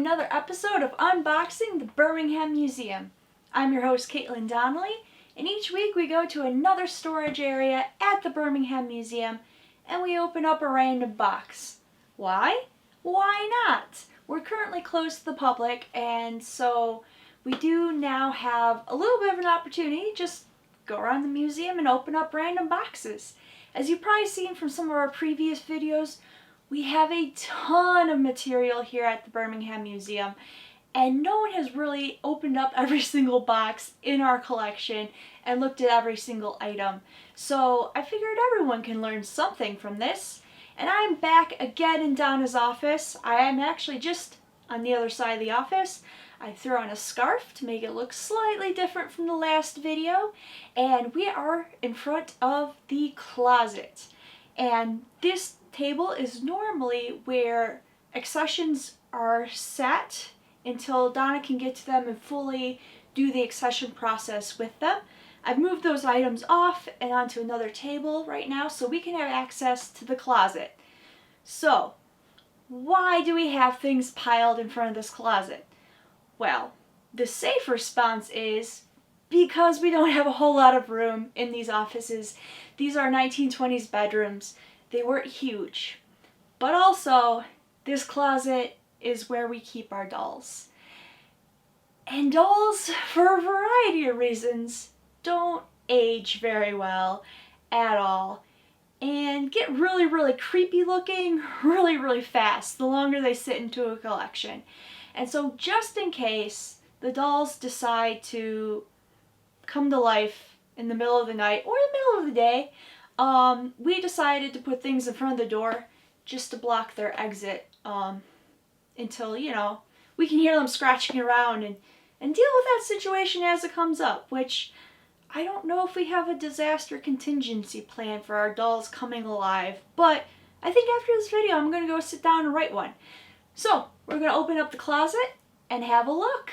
another episode of Unboxing the Birmingham Museum. I'm your host, Caitlin Donnelly, and each week we go to another storage area at the Birmingham Museum and we open up a random box. Why? Why not? We're currently closed to the public, and so we do now have a little bit of an opportunity to just go around the museum and open up random boxes. As you've probably seen from some of our previous videos, we have a ton of material here at the Birmingham Museum, and no one has really opened up every single box in our collection and looked at every single item. So I figured everyone can learn something from this. And I'm back again in Donna's office. I am actually just on the other side of the office. I threw on a scarf to make it look slightly different from the last video. And we are in front of the closet. And this table is normally where accessions are set until Donna can get to them and fully do the accession process with them. I've moved those items off and onto another table right now so we can have access to the closet. So, why do we have things piled in front of this closet? Well, the safe response is because we don't have a whole lot of room in these offices. These are 1920s bedrooms. They weren't huge. But also, this closet is where we keep our dolls. And dolls, for a variety of reasons, don't age very well at all and get really creepy looking really fast the longer they sit into a collection. And so just in case the dolls decide to come to life in the middle of the night or the middle of the day, we decided to put things in front of the door just to block their exit until, you know, we can hear them scratching around and deal with that situation as it comes up, which I don't know if we have a disaster contingency plan for our dolls coming alive, but I think after this video I'm going to go sit down and write one. So, we're going to open up the closet and have a look.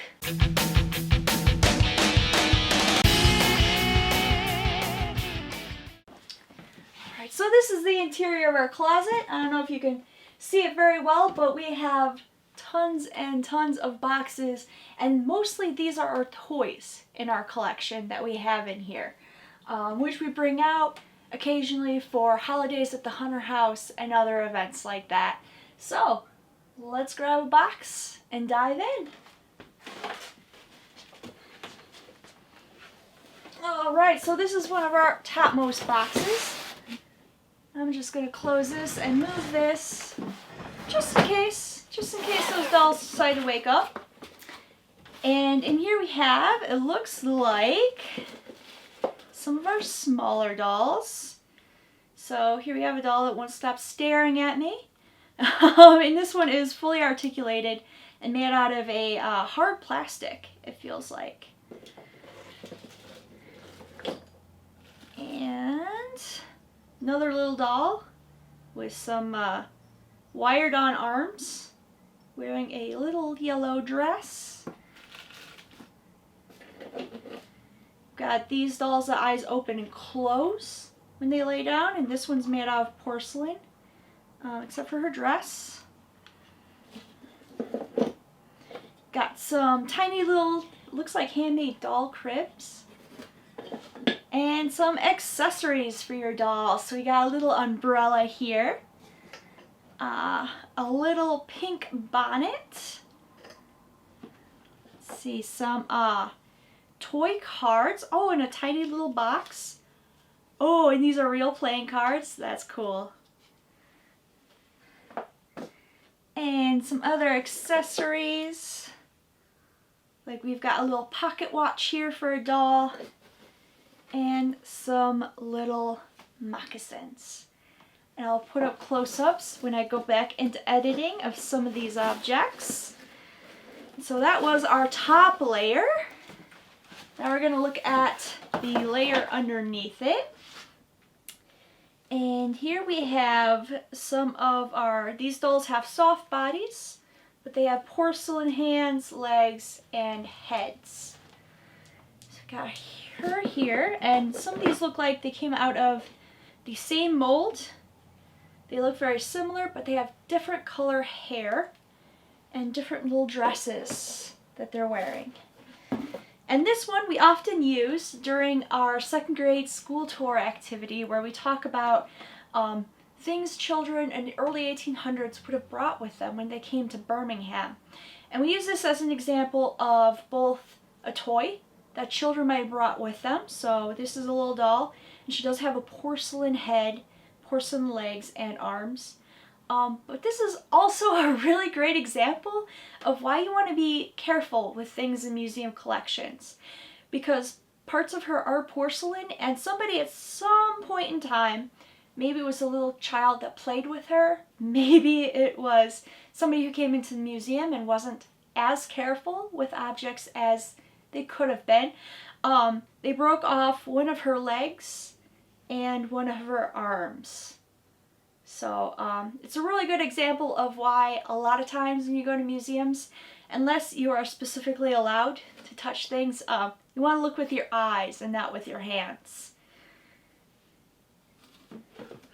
Alright, so this is the interior of our closet. I don't know if you can see it very well, but we have tons and tons of boxes, and mostly these are our toys in our collection that we have in here, which we bring out occasionally for holidays at the Hunter House and other events like that. So let's grab a box and dive in. Alright, so this is one of our topmost boxes. I'm just going to close this and move this just in case those dolls decide to wake up. And in here we have, it looks like, some of our smaller dolls. So here we have a doll that won't stop staring at me. And this one is fully articulated and made out of a hard plastic, it feels like. And another little doll with some wired on arms, wearing a little yellow dress. Got these dolls' that eyes open and close when they lay down, and this one's made out of porcelain, except for her dress. Got some tiny little, looks like handmade doll cribs, and some accessories for your doll. So we got a little umbrella here, a little pink bonnet. Let's see, some toy cards. Oh, and a tiny little box. Oh, and these are real playing cards. That's cool. And some other accessories. Like we've got a little pocket watch here for a doll. And some little moccasins. And I'll put up close-ups when I go back into editing of some of these objects. So that was our top layer. Now we're going to look at the layer underneath it. And here we have some of these dolls have soft bodies, but they have porcelain hands, legs, and heads. So we got her here, and some of these look like they came out of the same mold. They look very similar, but they have different color hair. and different little dresses that they're wearing. And this one we often use during our second grade school tour activity where we talk about things children in the early 1800s would have brought with them when they came to Birmingham. And we use this as an example of both a toy that children might have brought with them. So this is a little doll, and she does have a porcelain head, porcelain legs, and arms. But this is also a really great example of why you want to be careful with things in museum collections. Because parts of her are porcelain, and somebody at some point in time, maybe it was a little child that played with her, maybe it was somebody who came into the museum and wasn't as careful with objects as they could have been. They broke off one of her legs and one of her arms. So it's a really good example of why a lot of times when you go to museums, unless you are specifically allowed to touch things, you want to look with your eyes and not with your hands.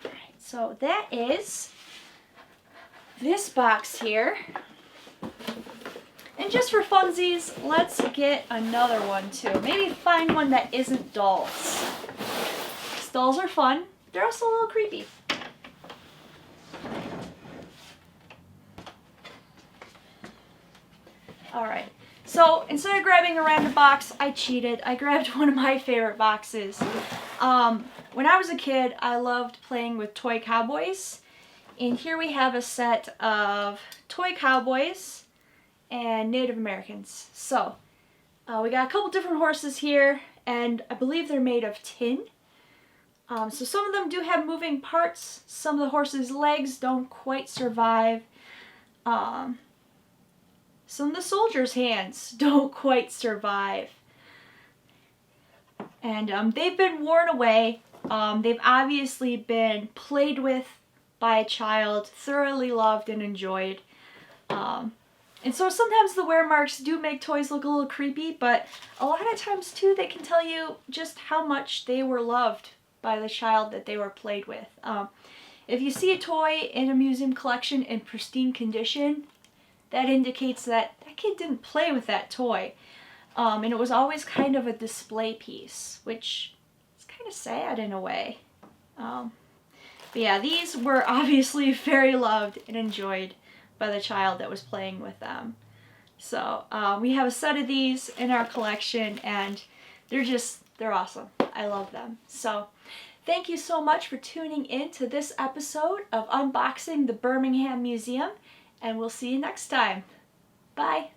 Alright, so that is this box here. And just for funsies, let's get another one too. Maybe find one that isn't dolls. Dolls are fun. They're also a little creepy. Alright, so instead of grabbing a random box, I cheated. I grabbed one of my favorite boxes. When I was a kid, I loved playing with toy cowboys. And here we have a set of toy cowboys and Native Americans. So, we got a couple different horses here, and I believe they're made of tin. So some of them do have moving parts. Some of the horses' legs don't quite survive. Some of the soldiers' hands don't quite survive. And they've been worn away. They've obviously been played with by a child, thoroughly loved and enjoyed. And so sometimes the wear marks do make toys look a little creepy, but a lot of times too they can tell you just how much they were loved by the child that they were played with. If you see a toy in a museum collection in pristine condition, that indicates that that kid didn't play with that toy. And it was always kind of a display piece, which is kind of sad in a way. But yeah, these were obviously very loved and enjoyed by the child that was playing with them. So we have a set of these in our collection, and they're awesome. I love them. So thank you so much for tuning in to this episode of Unboxing the Birmingham Museum, and we'll see you next time. Bye.